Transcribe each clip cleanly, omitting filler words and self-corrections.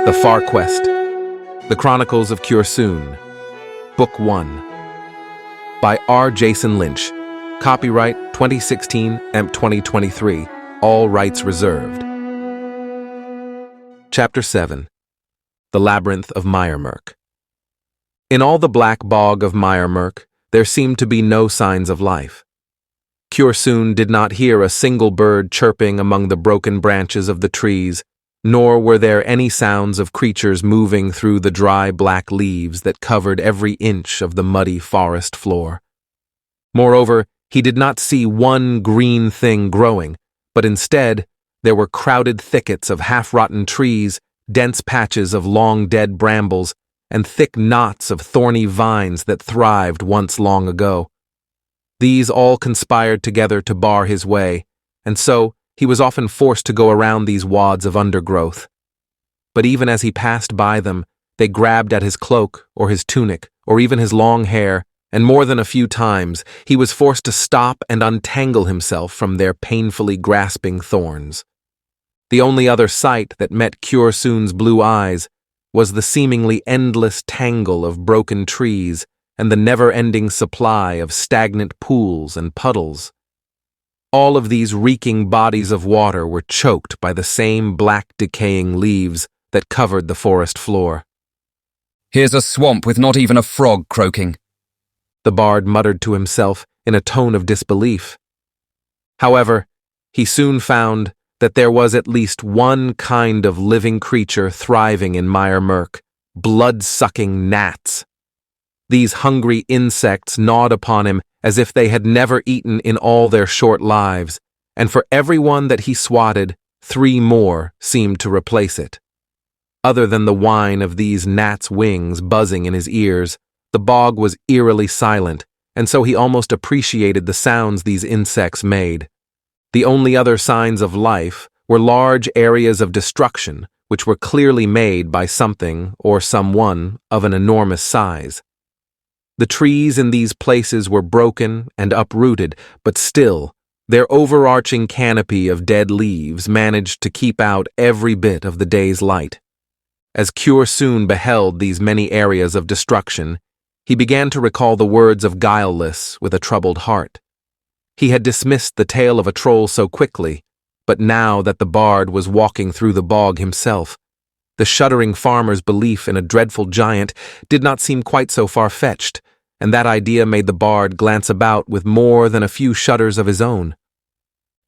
The Far Quest, The Chronicles of Cursoon, Book 1, by R. Jason Lynch, copyright 2016, EMP 2023, all rights reserved. Chapter 7, The Labyrinth of Miremurk. In all the black bog of Miremurk, there seemed to be no signs of life. Cursoon did not hear a single bird chirping among the broken branches of the trees, nor were there any sounds of creatures moving through the dry black leaves that covered every inch of the muddy forest floor. Moreover, he did not see one green thing growing, but instead there were crowded thickets of half-rotten trees, dense patches of long-dead brambles, and thick knots of thorny vines that thrived once long ago. These all conspired together to bar his way, and so he was often forced to go around these wads of undergrowth. But even as he passed by them, they grabbed at his cloak or his tunic or even his long hair, and more than a few times he was forced to stop and untangle himself from their painfully grasping thorns. The only other sight that met Cursoon's blue eyes was the seemingly endless tangle of broken trees and the never-ending supply of stagnant pools and puddles. All of these reeking bodies of water were choked by the same black decaying leaves that covered the forest floor. "Here's a swamp with not even a frog croaking," the bard muttered to himself in a tone of disbelief. However, he soon found that there was at least one kind of living creature thriving in Miremurk: blood-sucking gnats. These hungry insects gnawed upon him as if they had never eaten in all their short lives, and for every one that he swatted, 3 more seemed to replace it. Other than the whine of these gnats' wings buzzing in his ears, the bog was eerily silent, and so he almost appreciated the sounds these insects made. The only other signs of life were large areas of destruction, which were clearly made by something or someone of an enormous size. The trees in these places were broken and uprooted, but still, their overarching canopy of dead leaves managed to keep out every bit of the day's light. As Cursoon beheld these many areas of destruction, he began to recall the words of Guileless with a troubled heart. He had dismissed the tale of a troll so quickly, but now that the bard was walking through the bog himself, the shuddering farmer's belief in a dreadful giant did not seem quite so far-fetched, and that idea made the bard glance about with more than a few shudders of his own.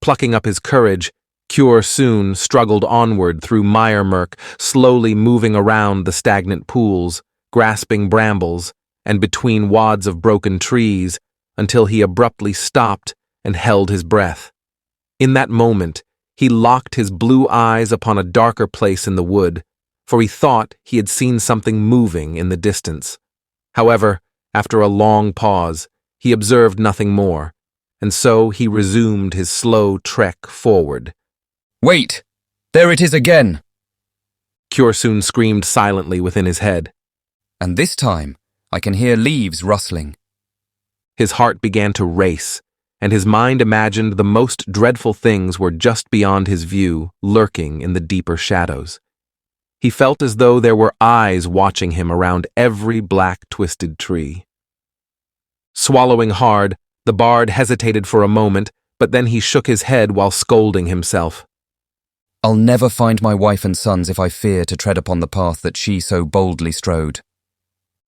Plucking up his courage, Cursoon struggled onward through Miremurk, slowly moving around the stagnant pools, grasping brambles, and between wads of broken trees, until he abruptly stopped and held his breath. In that moment, he locked his blue eyes upon a darker place in the wood, for he thought he had seen something moving in the distance. However, after a long pause, he observed nothing more, and so he resumed his slow trek forward. "Wait! There it is again!" Cursoon screamed silently within his head. "And this time, I can hear leaves rustling." His heart began to race, and his mind imagined the most dreadful things were just beyond his view, lurking in the deeper shadows. He felt as though there were eyes watching him around every black twisted tree. Swallowing hard, the bard hesitated for a moment, but then he shook his head while scolding himself. "I'll never find my wife and sons if I fear to tread upon the path that she so boldly strode."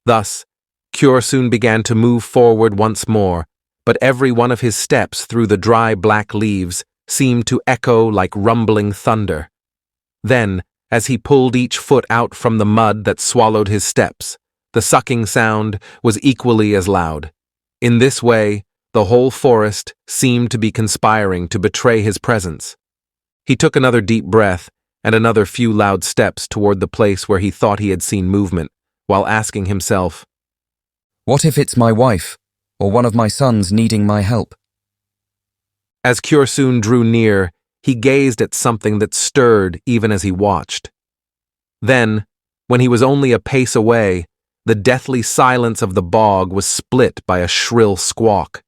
Thus, Cursoon began to move forward once more, but every one of his steps through the dry black leaves seemed to echo like rumbling thunder. Then, as he pulled each foot out from the mud that swallowed his steps, the sucking sound was equally as loud. In this way, the whole forest seemed to be conspiring to betray his presence. He took another deep breath and another few loud steps toward the place where he thought he had seen movement, while asking himself, "What if it's my wife, or one of my sons needing my help?" As Cursoon drew near, he gazed at something that stirred even as he watched. Then, when he was only a pace away, the deathly silence of the bog was split by a shrill squawk.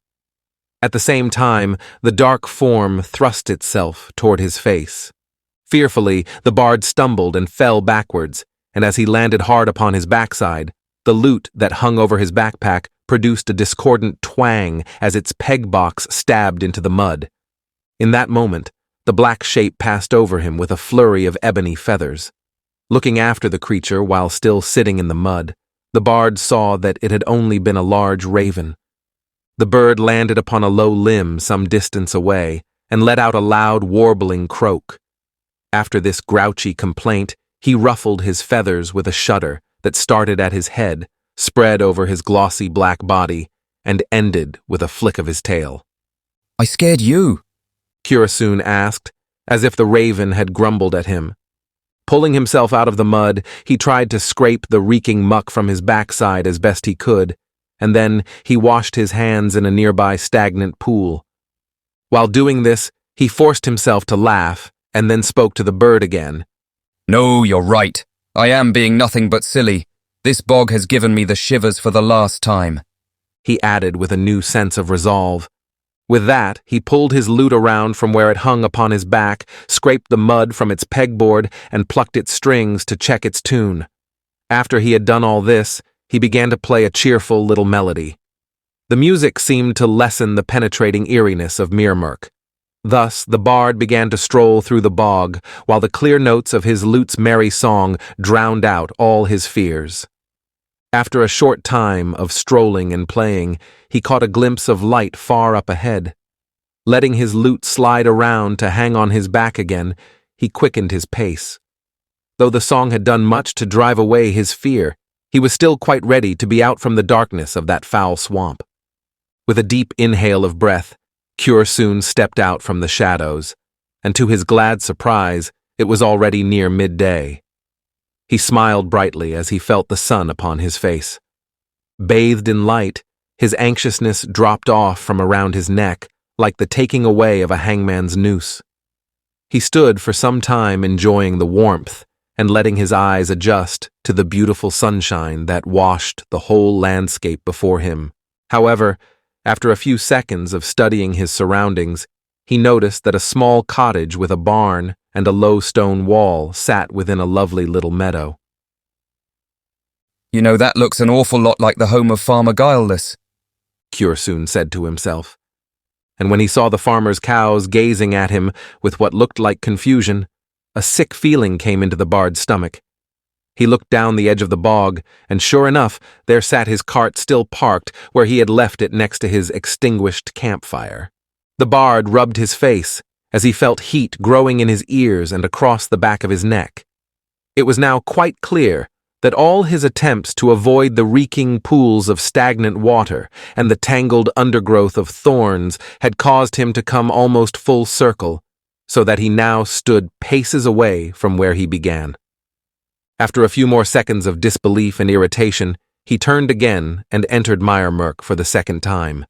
At the same time, the dark form thrust itself toward his face. Fearfully, the bard stumbled and fell backwards, and as he landed hard upon his backside, the lute that hung over his backpack produced a discordant twang as its peg box stabbed into the mud. In that moment, the black shape passed over him with a flurry of ebony feathers. Looking after the creature while still sitting in the mud, the bard saw that it had only been a large raven. The bird landed upon a low limb some distance away and let out a loud warbling croak. After this grouchy complaint, he ruffled his feathers with a shudder that started at his head, spread over his glossy black body, and ended with a flick of his tail. "I scared you," Kurasoon asked, as if the raven had grumbled at him. Pulling himself out of the mud, he tried to scrape the reeking muck from his backside as best he could, and then he washed his hands in a nearby stagnant pool. While doing this, he forced himself to laugh, and then spoke to the bird again. "No, you're right. I am being nothing but silly. This bog has given me the shivers for the last time," he added with a new sense of resolve. With that, he pulled his lute around from where it hung upon his back, scraped the mud from its pegboard, and plucked its strings to check its tune. After he had done all this, he began to play a cheerful little melody. The music seemed to lessen the penetrating eeriness of Miremurk. Thus, the bard began to stroll through the bog, while the clear notes of his lute's merry song drowned out all his fears. After a short time of strolling and playing, he caught a glimpse of light far up ahead. Letting his lute slide around to hang on his back again, he quickened his pace. Though the song had done much to drive away his fear, he was still quite ready to be out from the darkness of that foul swamp. With a deep inhale of breath, Kurasoon stepped out from the shadows, and to his glad surprise, it was already near midday. He smiled brightly as he felt the sun upon his face. Bathed in light, his anxiousness dropped off from around his neck like the taking away of a hangman's noose. He stood for some time enjoying the warmth and letting his eyes adjust to the beautiful sunshine that washed the whole landscape before him. However, after a few seconds of studying his surroundings, he noticed that a small cottage with a barn and a low stone wall sat within a lovely little meadow. "You know, that looks an awful lot like the home of Farmer Guileless," Kurasoon said to himself. And when he saw the farmer's cows gazing at him with what looked like confusion, a sick feeling came into the bard's stomach. He looked down the edge of the bog, and sure enough, there sat his cart still parked where he had left it next to his extinguished campfire. The bard rubbed his face as he felt heat growing in his ears and across the back of his neck. It was now quite clear that all his attempts to avoid the reeking pools of stagnant water and the tangled undergrowth of thorns had caused him to come almost full circle, so that he now stood paces away from where he began. After a few more seconds of disbelief and irritation, he turned again and entered Miremurk for the second time.